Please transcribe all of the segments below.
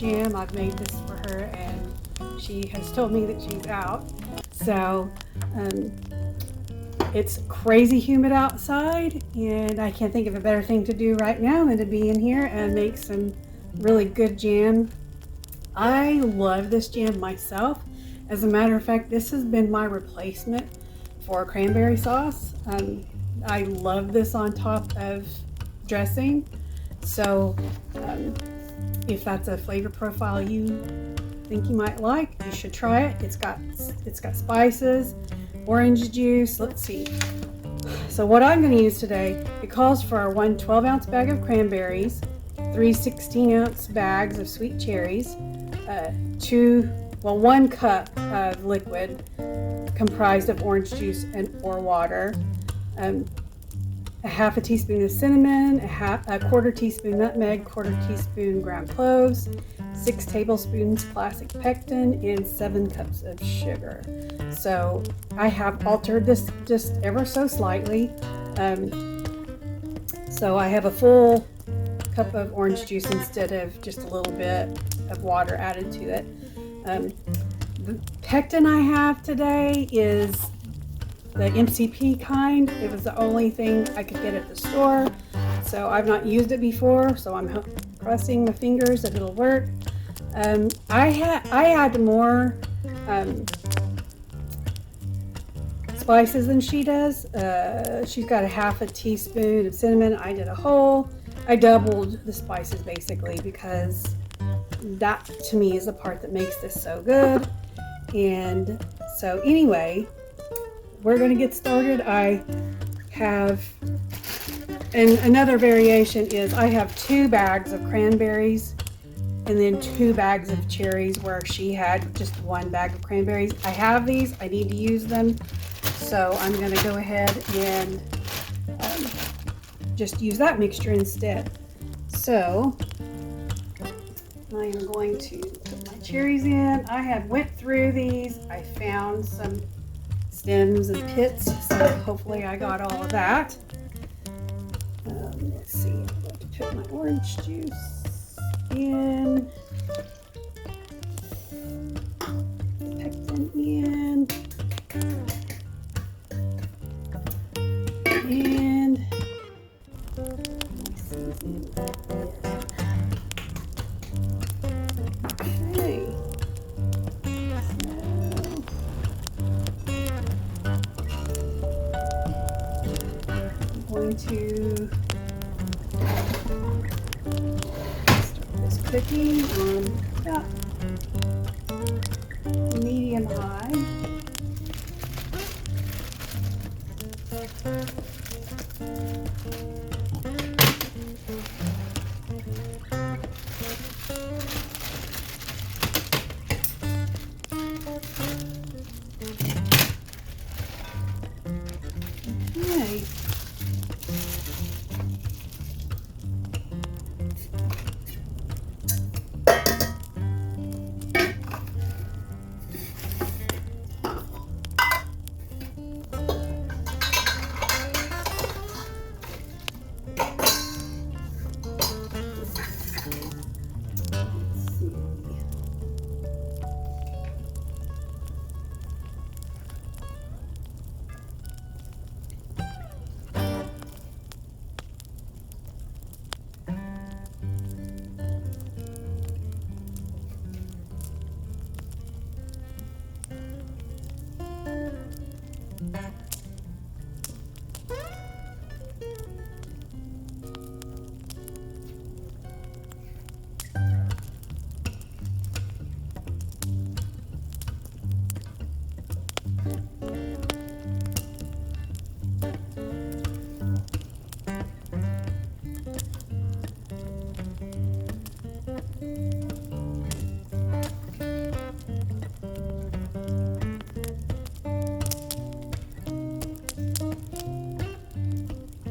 jam. I've made this for her, and she has told me that she's out. So it's crazy humid outside, and I can't think of a better thing to do right now than to be in here and make some really good jam. I love this jam myself. As a matter of fact, this has been my replacement for cranberry sauce. I love this on top of dressing. So if that's a flavor profile you think you might like, you should try it. It's got spices, orange juice. Let's see. So what I'm going to use today, it calls for one 12-ounce bag of cranberries, 3 16-ounce bags of sweet cherries, 1 cup of liquid comprised of orange juice or water, a half a teaspoon of cinnamon, a quarter teaspoon nutmeg, quarter teaspoon ground cloves, 6 tablespoons classic pectin, and 7 cups of sugar. So I have altered this just ever so slightly. So I have a full cup of orange juice instead of just a little bit of water added to it. The pectin I have today is the MCP kind. It was the only thing I could get at the store, so I've not used it before, so I'm crossing my fingers that it'll work. I had more spices than she does. She's got a half a teaspoon of cinnamon. I did a whole. I doubled the spices basically, because that to me is the part that makes this so good. And so anyway, we're going to get started. I have, and another variation is I have 2 bags of cranberries and then 2 bags of cherries, where she had just 1 bag of cranberries. I have these, I need to use them, so I'm going to go ahead and just use that mixture instead. So I am going to put my cherries in. I had went through these. I found some stems and pits, so hopefully I got all of that. Let's see, I'm going to put my orange juice in, pectin in, and my seasoning in. Okay, going to start this cooking on about medium high.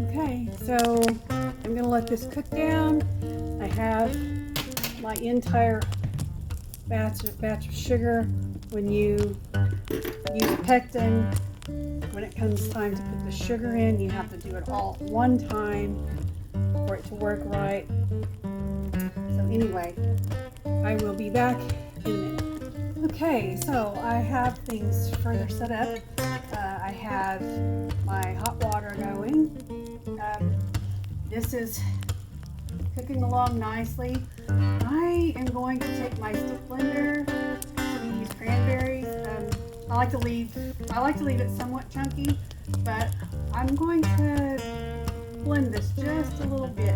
Okay. So I'm going to let this cook down. I have my entire batch of sugar. When you use pectin, when it comes time to put the sugar in, you have to do it all at one time for it to work right. So anyway, I will be back in a minute. Okay, so I have things further set up. I have my hot water going. This is cooking along nicely. I am going to take my stick blender to these cranberries. I like to leave it somewhat chunky, but I'm going to blend this just a little bit.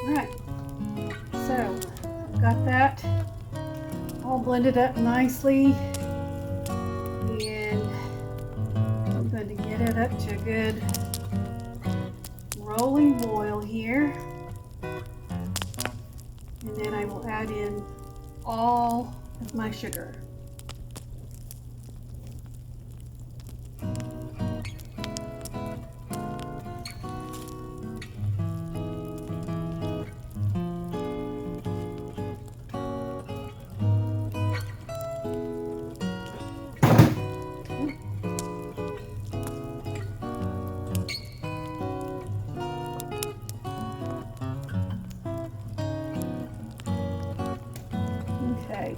Alright, so I've got that all blended up nicely, and I'm going to get it up to a good rolling boil here, and then I will add in all of my sugar. Okay,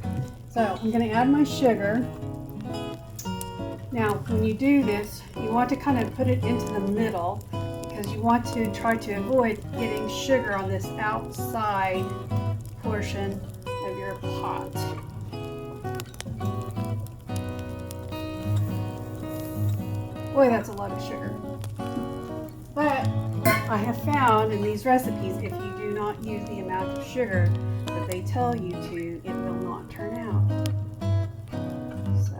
so I'm going to add my sugar. Now, when you do this, you want to kind of put it into the middle because you want to try to avoid getting sugar on this outside portion of your pot. Boy, that's a lot of sugar. But I have found in these recipes, if you do not use the amount of sugar that they tell you to, it will not turn out. So,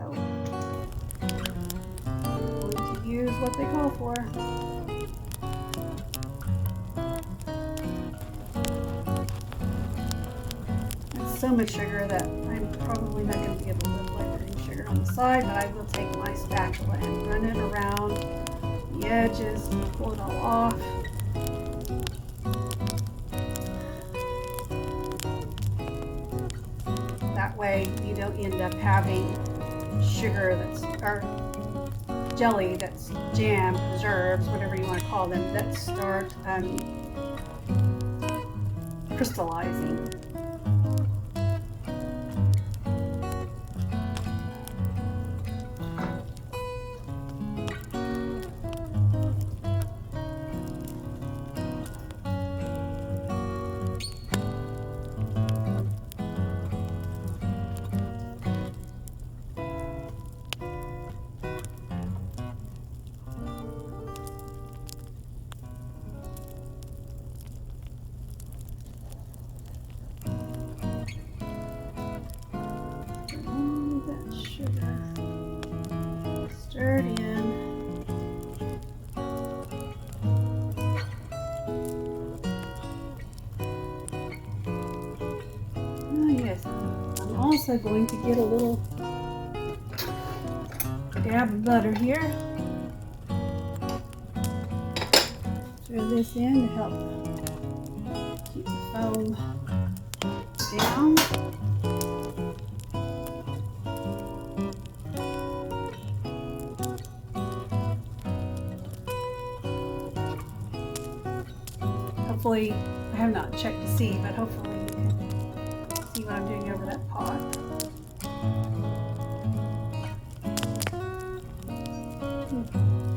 I'm going to use what they call for. That's so much sugar that I'm probably not going to be able to avoid putting sugar on the side, but I will take my spatula and run it around the edges, pull it all off. That way you don't end up having sugar or jelly that's jam, preserves, whatever you want to call them, that start crystallizing. also going to get a little dab of butter here. Throw this in to help keep the foam down. Hopefully, I have not checked to see, but hopefully you can see what I'm doing over that pot.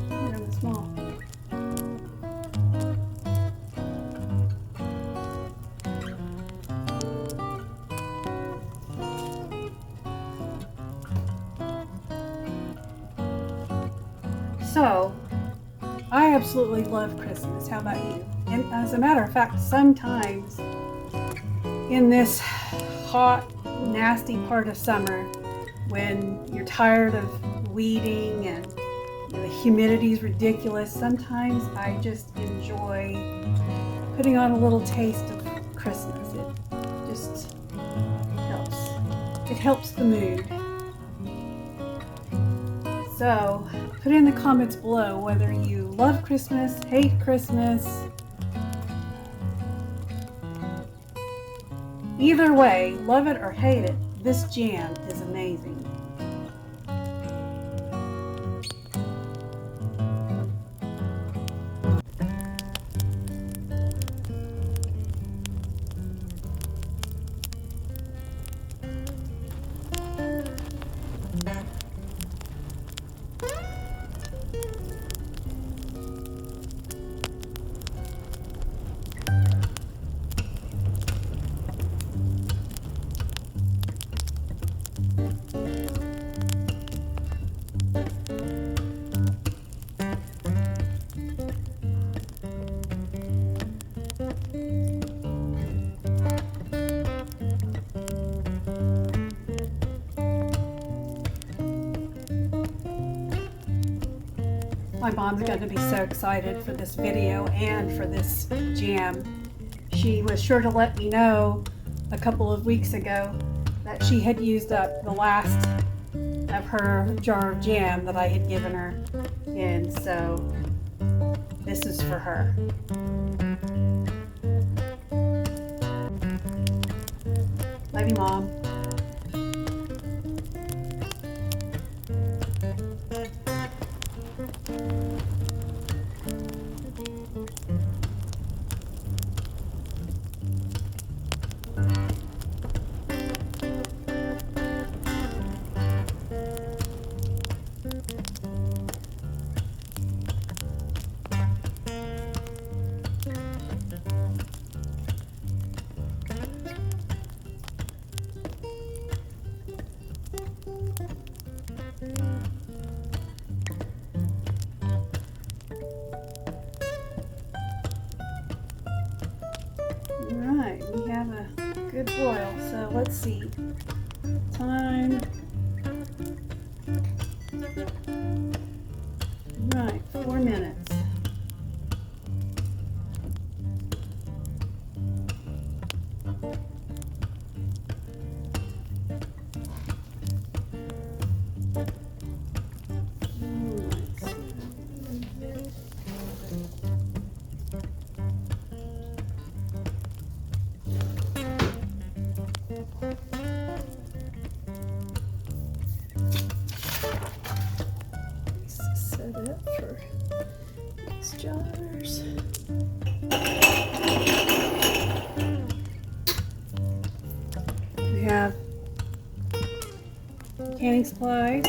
Really small. So, I absolutely love Christmas. How about you? And as a matter of fact, sometimes in this hot, nasty part of summer, when you're tired of weeding and the humidity is ridiculous, sometimes I just enjoy putting on a little taste of Christmas. It just helps. It helps the mood. So, put in the comments below whether you love Christmas, hate Christmas. Either way, love it or hate it, this jam is amazing. My mom's going to be so excited for this video and for this jam. She was sure to let me know a couple of weeks ago that she had used up the last of her jar of jam that I had given her, and so this is for her. Love you, Mom. Alright, we have a good boil, so let's see. Time. Right, 4 minutes. Set it up for these jars. We have canning supplies.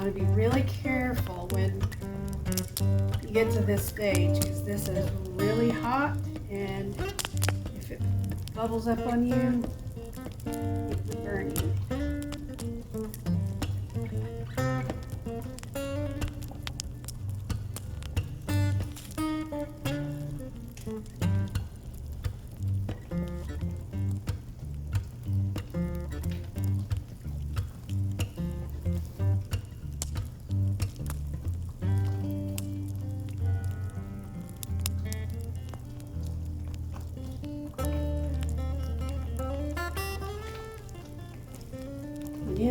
To be really careful when you get to this stage, because this is really hot, and if it bubbles up on you, it will burn you.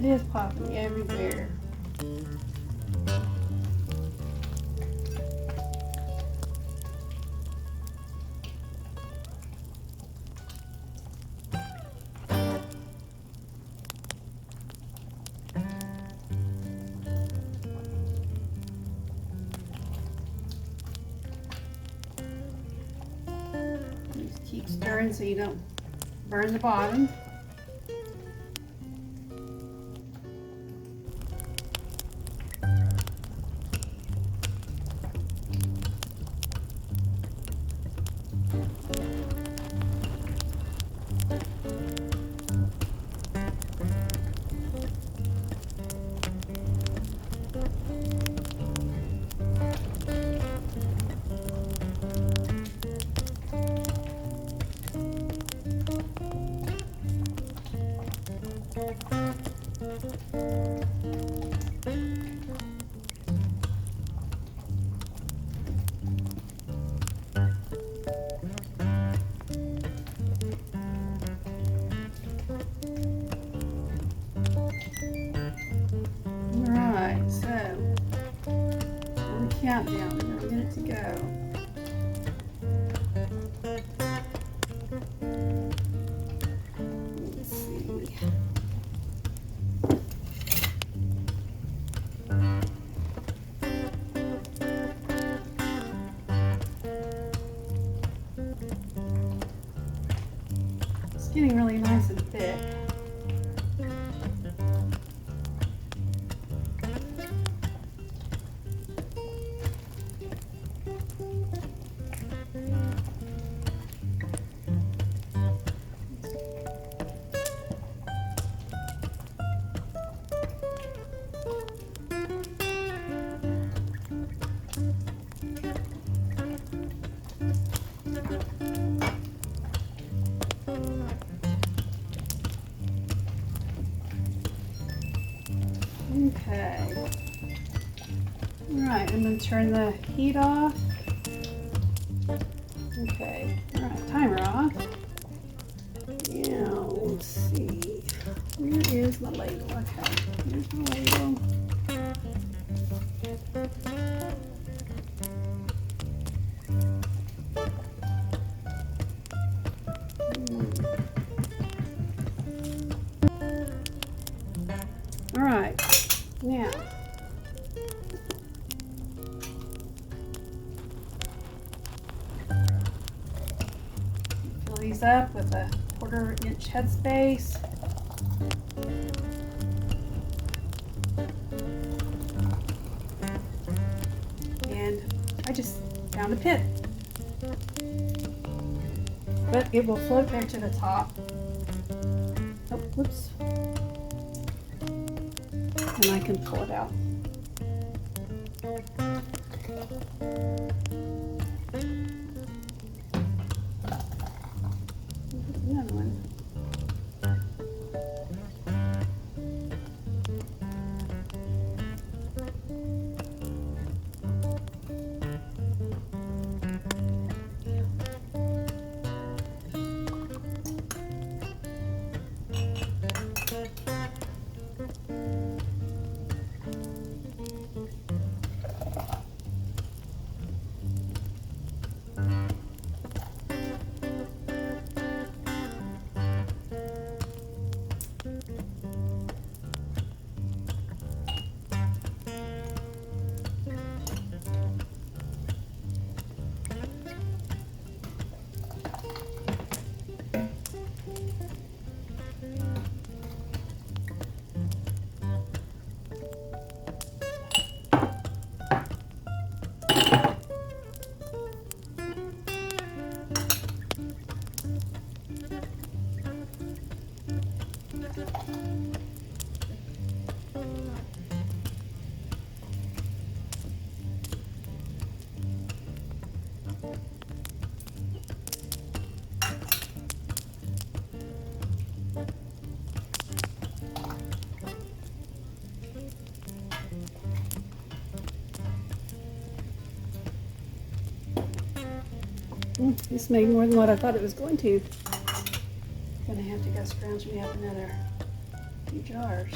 It is popping everywhere. Just keep stirring so you don't burn the bottom. Alright, so on the countdown, we have a minute to go. Let's see. It's getting really nice and thick. Okay. Alright, I'm going to turn the heat off. Okay. Alright, timer off. Now, let's see. Where is the ladle? Okay, here's the ladle. Alright, now fill these up with a 1/4 inch headspace. And I just found a pit. But it will float back to the top. Oh, whoops. And I can pull it out. Another one. This made more than what I thought it was going to. Gonna have to go scrounge me up another few jars.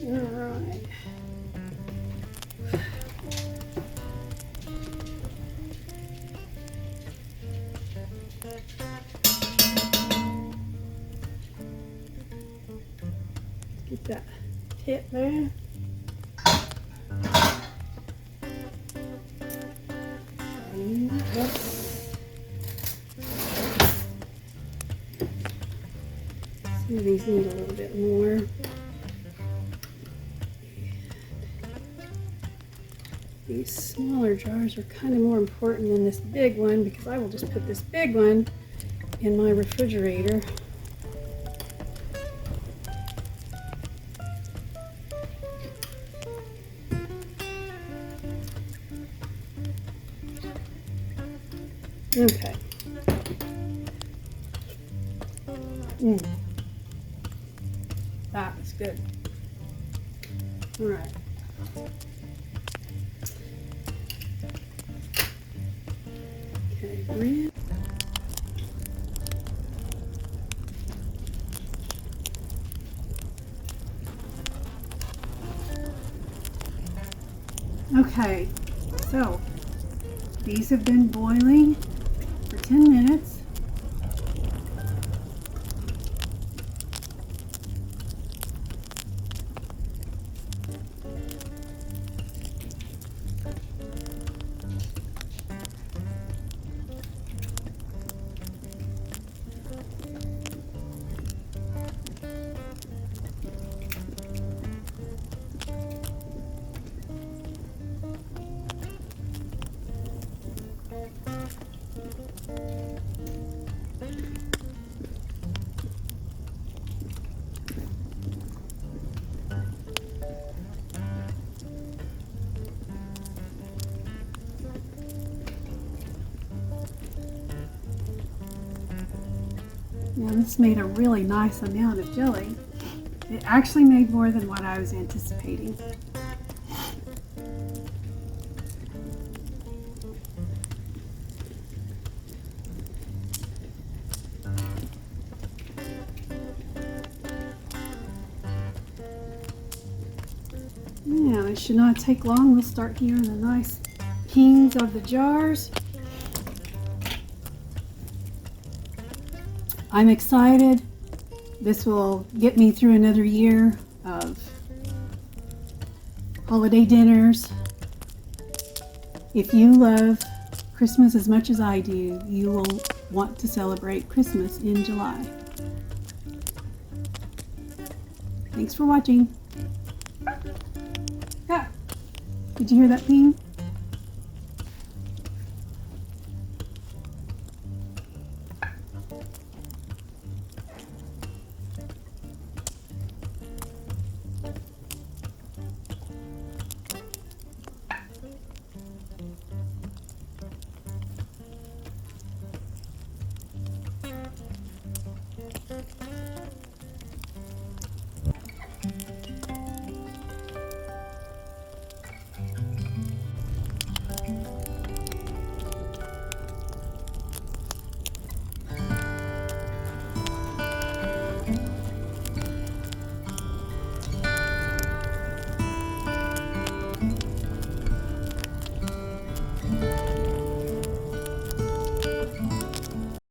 All right. Get that tip there. Some of these need a little bit more. These smaller jars are kind of more important than this big one because I will just put this big one in my refrigerator. Okay. That is good. All right. Okay, red. Okay, so these have been boiling for 10 minutes. Now this made a really nice amount of jelly. It actually made more than what I was anticipating. Now it should not take long. We'll start hearing the nice pings of the jars. I'm excited. This will get me through another year of holiday dinners. If you love Christmas as much as I do, you will want to celebrate Christmas in July. Thanks for watching. Ah, did you hear that ping?